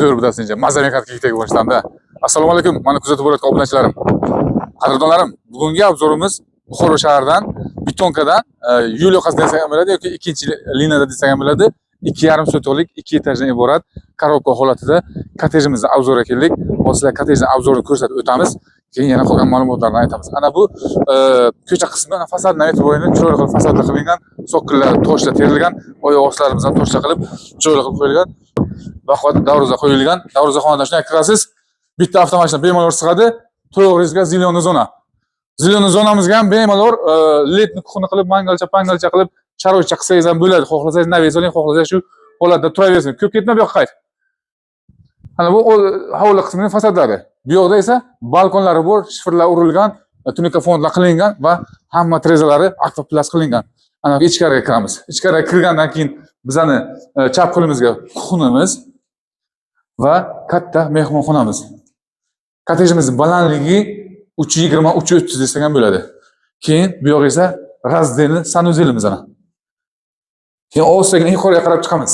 zo'r bidasincha mazali kartga boshlamda. Assalomu alaykum, mana kuzatib borayotgan obunachilarim. Qadrdonlarim, bugungi obzorimiz Buxoro shahridan Betonkadan yo'l yoqasida desak ham bo'ladi yoki ikkinchi liniyada desak ham bo'ladi. 2,5 sotixlik 2 etajdan iborat korobka holatida kottejimizni obzorga keldik. Hozir kottejning obzorini ko'rsatib o'tamiz. Keyin yana qolgan ma'lumotlarni aytamiz. Ana bu ko'cha qismi, fasadni e'tiborini chiroyli qilib fasadlar qilingan, so'qqillar toshlar terilgan, oyoq ostlarimiz ham toshlar qilib chiroyli qilib qo'yilgan. Baquvvat davruza qo'yilgan. Davruzaxonadan shunday kirasiz. Bitta avtomashina bemalol sig'adi. To'g'rizga ziloniy zona. Ziloniy zonamizga ham bemalol ledni kuxni qilib, mangalcha qilib, sharoitcha qilsangiz ham bo'ladi. Xohlasangiz naviy soling, xohlasangiz shu holatda turaversin. Ko'p ketma, bu yoqqa qayt. Ana bu hovli qismining fasadlari. Bu yoqda esa balkonlari bor, shifrlar urilgan, tunika fondlar qilingan va hamma trezalari akvaplast qilingan. Ana ichkariga kiramiz. Ichkariga kirgandan keyin bizani chap qo'limizga kuxnimiz va katta mehmonxonamiz. Kottejimizning balandligi 320-330 desak ham bo'ladi. Keyin bu yoq esa razdelni sanuzelimiz ana. Keyin ostdan yuqoriga qarab chiqamiz.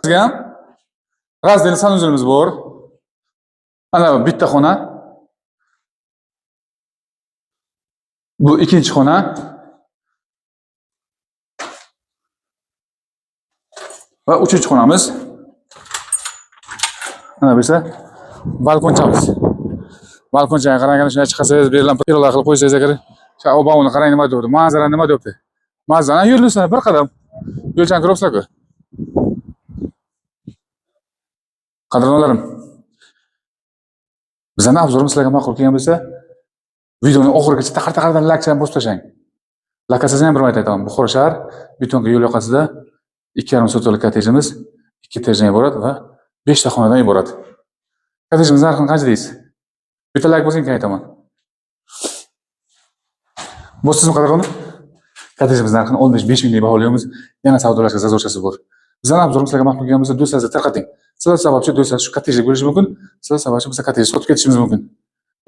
Bizga ham razdelni sanuzelimiz bor. Ana bitta xona. Bu ikkinchi xona. Va uchinchi xonamiz. Ana bu esa balkonchamiz. Balkonchaga qaraganda shunday chiqasangiz, berilgan pirolar qilib qo'ysangiz agar, shu obavni qarang nima deyapti, manzara nima deyapti. Manzara yurilsizlar bir qadam. Yo'lchan turibsizlar-ku. Qadrdonlarim, bizning obzorimiz sizlarga ma'qul kelgan bo'lsa, videoni oxirigacha taqir-taqirdan like bosib tashlang. Lokatsiyasini ham bir marta aytaman. Buxoro shahar Betonka yo'l yoqasida 2,5 sotixlik kottejimiz, 2 etajdan iborat va 5 ta xonadan iborat. Kottejimiz narxini qancha deysiz? Bitta like bosing keyin aytaman. Bo'sizmi qadrdonlar? Kottejimiz narxini 15 ming deb baholaymiz. Yana savdolashga zarurchasi bor. Bizning obzorimiz sizlarga ma'qul kelgan bo'lsa, do'stlaringizga tarqating. Sizlar sababchi do'stlar shu kottejda bo'lishi mumkin. Sizlar sababchi biz kottejni sotib ketishimiz mumkin.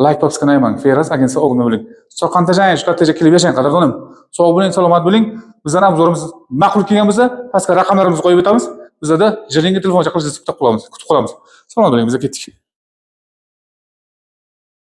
Like popska naymang. Feras agentsi og'imda bo'ling. So'qantajang shu kottejga kelib yashang qadrdonlarim. Sog' bo'ling, salomat bo'ling. Bizning obzorimiz ma'qul kelgan bo'lsa, pastga raqamlarimizni qo'yib o'tamiz. Bizlarda jiringga telefoncha qilishingizni kutib qolamiz. Salomat bo'ling, biz ketdik.